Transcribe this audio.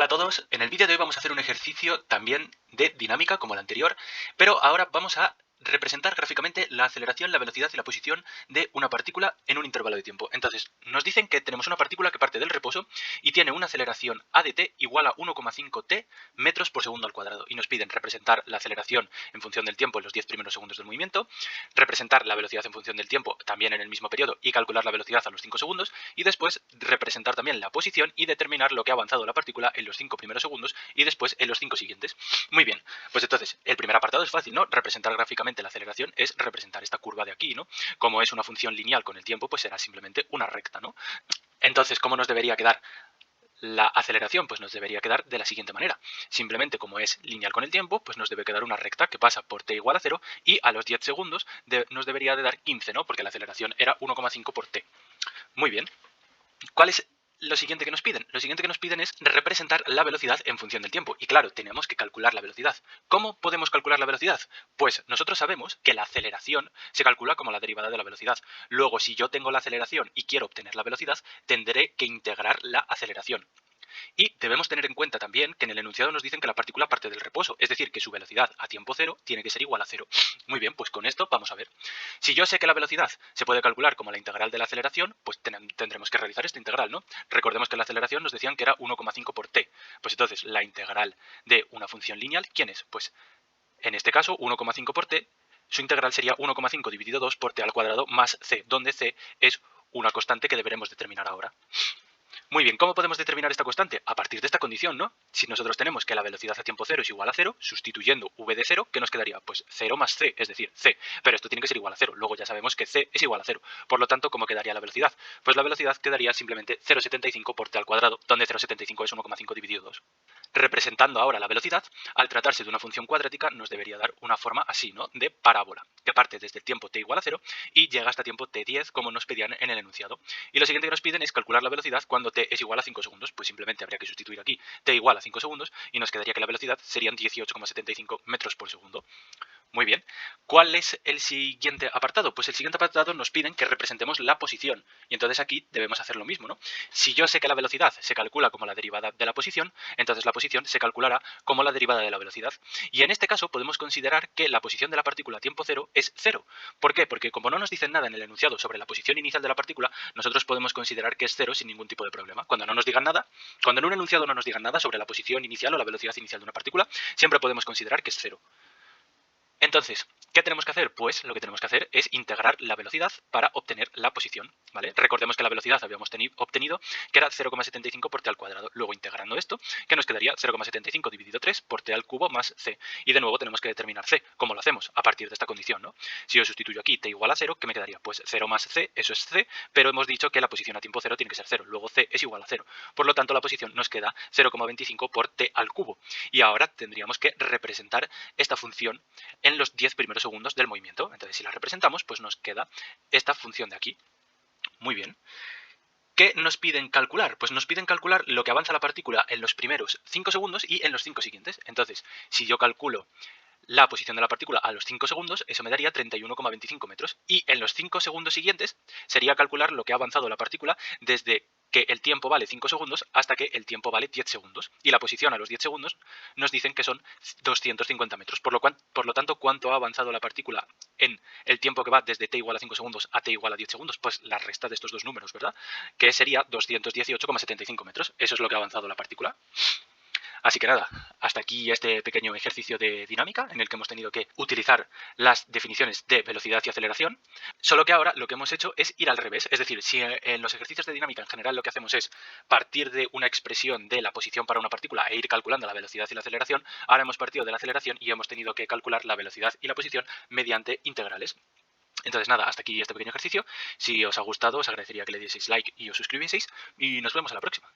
a todos, en el vídeo de hoy vamos a hacer un ejercicio también de dinámica como el anterior, pero ahora vamos a representar gráficamente la aceleración, la velocidad y la posición de una partícula en un intervalo de tiempo. Entonces, nos dicen que tenemos una partícula que parte del reposo y tiene una aceleración a de t igual a 1,5 t metros por segundo al cuadrado. Y nos piden representar la aceleración en función del tiempo en los 10 primeros segundos del movimiento, representar la velocidad en función del tiempo también en el mismo periodo y calcular la velocidad a los 5 segundos, y después representar también la posición y determinar lo que ha avanzado la partícula en los 5 primeros segundos y después en los 5 siguientes. Muy bien, pues entonces el primer apartado es fácil, ¿no? Representar gráficamente la aceleración es representar esta curva de aquí, ¿no? Como es una función lineal con el tiempo, pues será simplemente una recta, ¿no? Entonces, ¿cómo nos debería quedar la aceleración? Pues nos debería quedar de la siguiente manera. Simplemente, como es lineal con el tiempo, pues nos debe quedar una recta que pasa por t igual a 0 y a los 10 segundos nos debería de dar 15, ¿no? Porque la aceleración era 1,5 por t. Muy bien. ¿Cuál es lo siguiente que nos piden? Lo siguiente que nos piden es representar la velocidad en función del tiempo. Y claro, tenemos que calcular la velocidad. ¿Cómo podemos calcular la velocidad? Pues nosotros sabemos que la aceleración se calcula como la derivada de la velocidad. Luego, si yo tengo la aceleración y quiero obtener la velocidad, tendré que integrar la aceleración. Y debemos tener en cuenta también que en el enunciado nos dicen que la partícula parte del reposo, es decir, que su velocidad a tiempo cero tiene que ser igual a cero. Muy bien, pues con esto vamos a ver. Si yo sé que la velocidad se puede calcular como la integral de la aceleración, pues tendremos que realizar esta integral, ¿no? Recordemos que la aceleración nos decían que era 1,5 por t. Pues entonces, la integral de una función lineal, ¿quién es? Pues en este caso, 1,5 por t, su integral sería 1,5 dividido 2 por t al cuadrado más c, donde c es una constante que deberemos determinar ahora. Muy bien, ¿cómo podemos determinar esta constante? A partir de esta condición, ¿no? Si nosotros tenemos que la velocidad a tiempo cero es igual a cero, sustituyendo v de cero, ¿qué nos quedaría? Pues 0 más c, es decir, c. Pero esto tiene que ser igual a cero. Luego ya sabemos que c es igual a cero. Por lo tanto, ¿cómo quedaría la velocidad? Pues la velocidad quedaría simplemente 0,75 por t al cuadrado, donde 0,75 es 1,5 dividido 2. Representando ahora la velocidad, al tratarse de una función cuadrática, nos debería dar una forma así, ¿no? De parábola, que parte desde el tiempo t igual a 0 y llega hasta tiempo t10, como nos pedían en el enunciado. Y lo siguiente que nos piden es calcular la velocidad cuando t es igual a 5 segundos. Pues simplemente habría que sustituir aquí t igual a 5 segundos y nos quedaría que la velocidad serían 18,75 metros por segundo. Muy bien. ¿Cuál es el siguiente apartado? Pues el siguiente apartado nos piden que representemos la posición. Y entonces aquí debemos hacer lo mismo, ¿no? Si yo sé que la velocidad se calcula como la derivada de la posición, entonces la posición se calculará como la derivada de la velocidad. Y en este caso podemos considerar que la posición de la partícula a tiempo cero es cero. ¿Por qué? Porque como no nos dicen nada en el enunciado sobre la posición inicial de la partícula, nosotros podemos considerar que es cero sin ningún tipo de problema. Cuando no nos digan nada, cuando en un enunciado no nos digan nada sobre la posición inicial o la velocidad inicial de una partícula, siempre podemos considerar que es cero. Entonces, ¿qué tenemos que hacer? Pues lo que tenemos que hacer es integrar la velocidad para obtener la posición, ¿vale? Recordemos que la velocidad habíamos obtenido que era 0,75 por t al cuadrado. Luego, integrando esto, que nos quedaría 0,75 dividido 3 por t al cubo más c. Y de nuevo tenemos que determinar c. ¿Cómo lo hacemos? A partir de esta condición, ¿no? Si yo sustituyo aquí t igual a 0, ¿qué me quedaría? Pues 0 más c, eso es c, pero hemos dicho que la posición a tiempo 0 tiene que ser 0. Luego c es igual a 0. Por lo tanto, la posición nos queda 0,25 por t al cubo. Y ahora tendríamos que representar esta función en los 10 primeros segundos del movimiento. Entonces, si la representamos, pues nos queda esta función de aquí. Muy bien. ¿Qué nos piden calcular? Pues nos piden calcular lo que avanza la partícula en los primeros 5 segundos y en los 5 siguientes. Entonces, si yo calculo la posición de la partícula a los 5 segundos, eso me daría 31,25 metros. Y en los 5 segundos siguientes sería calcular lo que ha avanzado la partícula desde que el tiempo vale 5 segundos hasta que el tiempo vale 10 segundos. Y la posición a los 10 segundos nos dicen que son 250 metros. Por lo tanto, ¿cuánto ha avanzado la partícula en el tiempo que va desde t igual a 5 segundos a t igual a 10 segundos? Pues la resta de estos dos números, ¿verdad? Que sería 218,75 metros. Eso es lo que ha avanzado la partícula. Así que nada, hasta aquí este pequeño ejercicio de dinámica en el que hemos tenido que utilizar las definiciones de velocidad y aceleración, solo que ahora lo que hemos hecho es ir al revés. Es decir, si en los ejercicios de dinámica en general lo que hacemos es partir de una expresión de la posición para una partícula e ir calculando la velocidad y la aceleración, ahora hemos partido de la aceleración y hemos tenido que calcular la velocidad y la posición mediante integrales. Entonces nada, hasta aquí este pequeño ejercicio. Si os ha gustado, os agradecería que le dieseis like y os suscribieseis y nos vemos a la próxima.